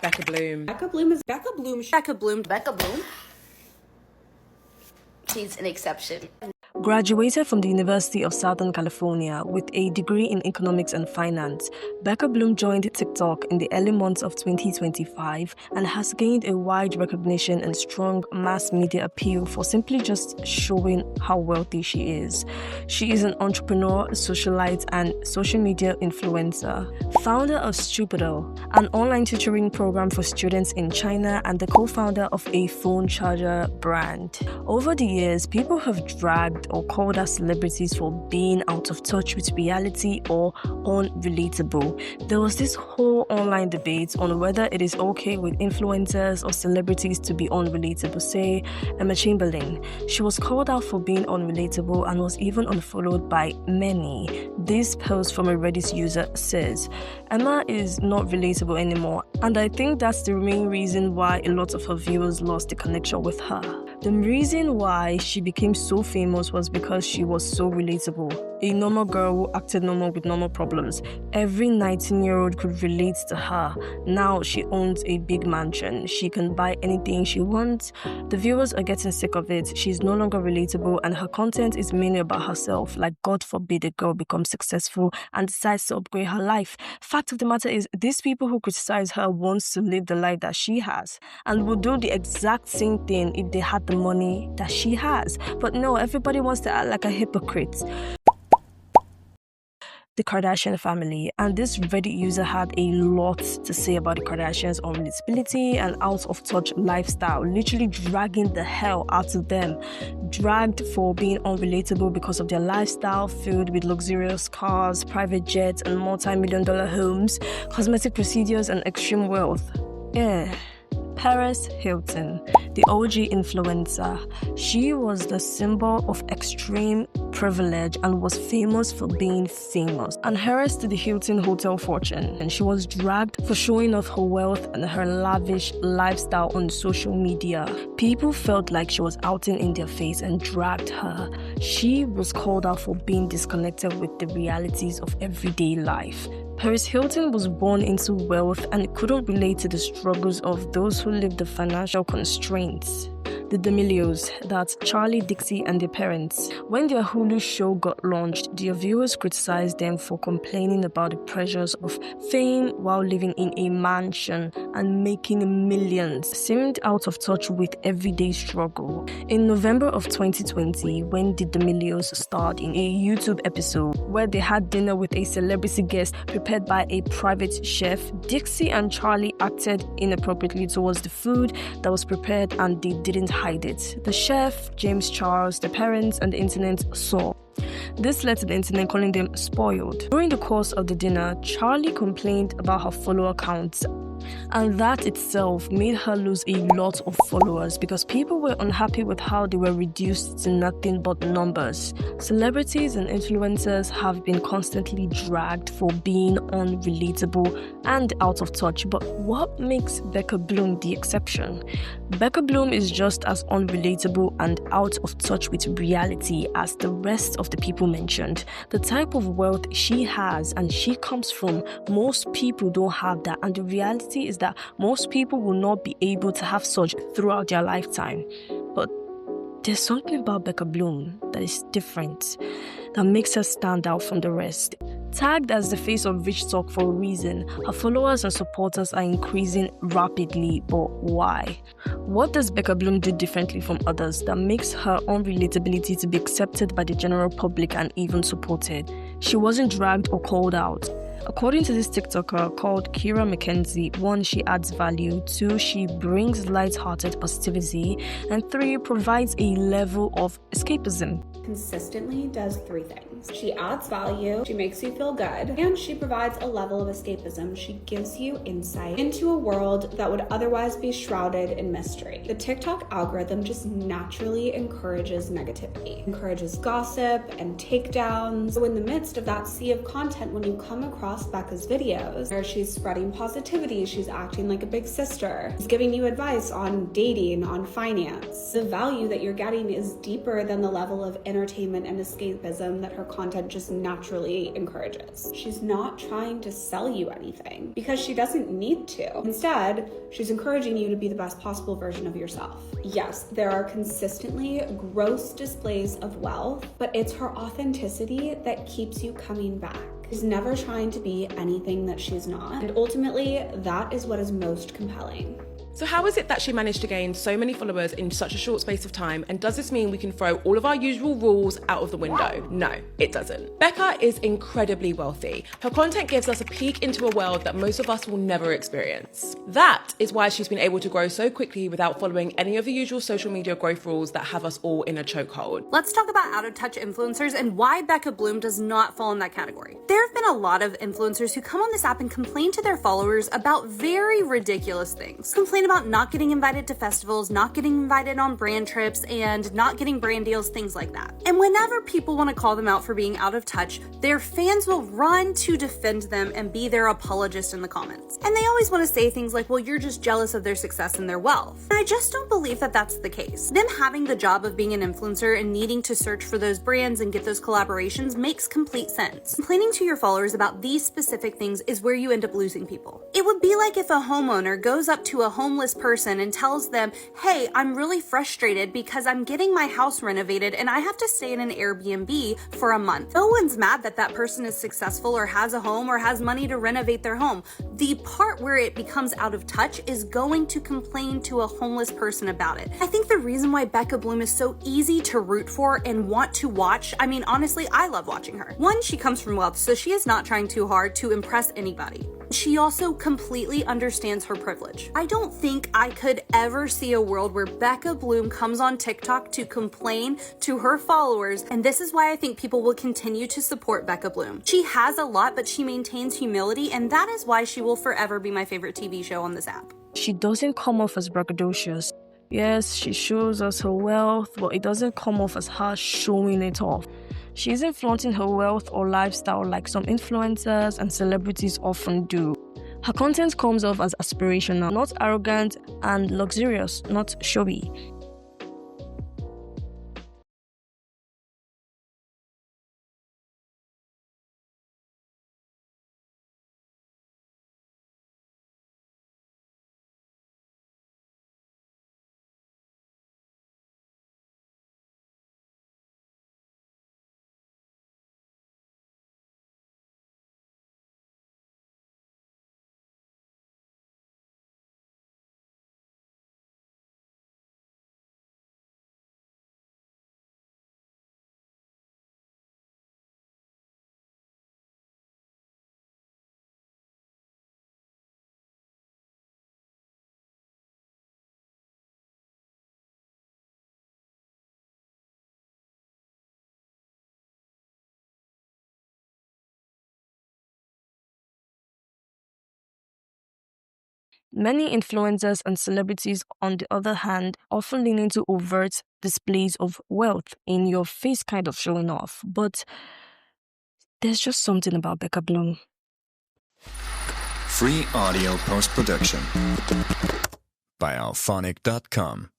Becca Bloom. Becca Bloom is Becca Bloom. Becca Bloom. Becca Bloom. She's an exception. Graduated from the University of Southern California with a degree in economics and finance, Becca Bloom joined TikTok in the early months of 2025 and has gained a wide recognition and strong mass media appeal for simply just showing how wealthy she is. She is an entrepreneur, socialite, and social media influencer. Founder of Stupido, an online tutoring program for students in China, and the co-founder of a phone charger brand. Over the years, people have dragged or called us celebrities for being out of touch with reality or unrelatable. There was this whole online debate on whether it is okay with influencers or celebrities to be unrelatable. Say, Emma Chamberlain. She was called out for being unrelatable and was even unfollowed by many. This post from a Reddit user says, Emma is not relatable anymore, and I think that's the main reason why a lot of her viewers lost the connection with her. The reason why she became so famous was because she was so relatable. A normal girl who acted normal with normal problems. Every 19-year-old could relate to her. Now she owns a big mansion. She can buy anything she wants. The viewers are getting sick of it. She's no longer relatable and her content is mainly about herself. Like, God forbid a girl becomes successful and decides to upgrade her life. Fact of the matter is, these people who criticize her wants to live the life that she has and will do the exact same thing if they had the money that she has. But no, everybody wants to act like a hypocrite. The Kardashian family, and this Reddit user had a lot to say about the Kardashians' unrelatability and out of touch lifestyle, literally dragging the hell out of them. Dragged for being unrelatable because of their lifestyle filled with luxurious cars, private jets, and multi-million-dollar homes, cosmetic procedures, and extreme wealth. Paris Hilton, the OG influencer. She was the symbol of extreme privilege and was famous for being famous, and heiress to the Hilton hotel fortune. And she was dragged for showing off her wealth and her lavish lifestyle on social media. People felt like she was outing in their face and dragged her. She was called out for being disconnected with the realities of everyday life. Paris Hilton was born into wealth and couldn't relate to the struggles of those who lived the financial constraints. The D'Amelios, that's Charlie, Dixie, and their parents. When their Hulu show got launched, their viewers criticized them for complaining about the pressures of fame while living in a mansion and making millions. Seemed out of touch with everyday struggle. In November of 2020, when the D'Amelios starred in a YouTube episode where they had dinner with a celebrity guest prepared by a private chef, Dixie and Charlie acted inappropriately towards the food that was prepared and they didn't hide it. The chef, James Charles, the parents, and the internet saw. This led to the internet calling them spoiled. During the course of the dinner, Charlie complained about her follower counts, and that itself made her lose a lot of followers because people were unhappy with how they were reduced to nothing but numbers. Celebrities and influencers have been constantly dragged for being unrelatable and out of touch, but what makes Becca Bloom the exception? Becca Bloom is just as unrelatable and out of touch with reality as the rest of the people mentioned. The type of wealth she has and she comes from, most people don't have that, and the reality is that most people will not be able to have such throughout their lifetime. But there's something about Becca Bloom that is different, that makes her stand out from the rest. Tagged as the face of Rich Talk for a reason, her followers and supporters are increasing rapidly, but why? What does Becca Bloom do differently from others that makes her unrelatability to be accepted by the general public and even supported? She wasn't dragged or called out. According to this TikToker called Kira McKenzie, 1, she adds value, 2, she brings light-hearted positivity, and 3, provides a level of escapism. Consistently does 3 things. She adds value, she makes you feel good, and she provides a level of escapism. She gives you insight into a world that would otherwise be shrouded in mystery. The TikTok algorithm just naturally encourages negativity, encourages gossip and takedowns. So in the midst of that sea of content, when you come across Becca's videos where she's spreading positivity, she's acting like a big sister, she's giving you advice on dating, on finance, the value that you're getting is deeper than the level of entertainment and escapism that her content just naturally encourages. She's not trying to sell you anything because she doesn't need to. Instead, she's encouraging you to be the best possible version of yourself. Yes, there are consistently gross displays of wealth, but it's her authenticity that keeps you coming back. She's never trying to be anything that she's not, and ultimately, that is what is most compelling. So how is it that she managed to gain so many followers in such a short space of time? And does this mean we can throw all of our usual rules out of the window? No, it doesn't. Becca is incredibly wealthy. Her content gives us a peek into a world that most of us will never experience. That is why she's been able to grow so quickly without following any of the usual social media growth rules that have us all in a chokehold. Let's talk about out-of-touch influencers and why Becca Bloom does not fall in that category. There have been a lot of influencers who come on this app and complain to their followers about very ridiculous things. Complain about not getting invited to festivals, not getting invited on brand trips, and not getting brand deals, things like that. And whenever people want to call them out for being out of touch, their fans will run to defend them and be their apologist in the comments. And they always want to say things like, well, you're just jealous of their success and their wealth. And I just don't believe that that's the case. Them having the job of being an influencer and needing to search for those brands and get those collaborations makes complete sense. Complaining to your followers about these specific things is where you end up losing people. It would be like if a homeowner goes up to a homeless person and tells them, hey, I'm really frustrated because I'm getting my house renovated and I have to stay in an Airbnb for a month. No one's mad that that person is successful or has a home or has money to renovate their home. The part where it becomes out of touch is going to complain to a homeless person about it. I think the reason why Becca Bloom is so easy to root for and want to watch, I mean, honestly, I love watching her. One, she comes from wealth, so she is not trying too hard to impress anybody. She also completely understands her privilege. I don't think I could ever see a world where Becca Bloom comes on TikTok to complain to her followers, and this is why I think people will continue to support Becca Bloom. She has a lot, but she maintains humility, and that is why she will forever be my favorite TV show on this app. She doesn't come off as braggadocious. Yes, she shows us her wealth, but it doesn't come off as her showing it off. She isn't flaunting her wealth or lifestyle like some influencers and celebrities often do. Her content comes off as aspirational, not arrogant, and luxurious, not showy. Many influencers and celebrities, on the other hand, often lean into overt displays of wealth, in your face kind of showing off. But there's just something about Becca Bloom. Free audio post-production by alphonic.com.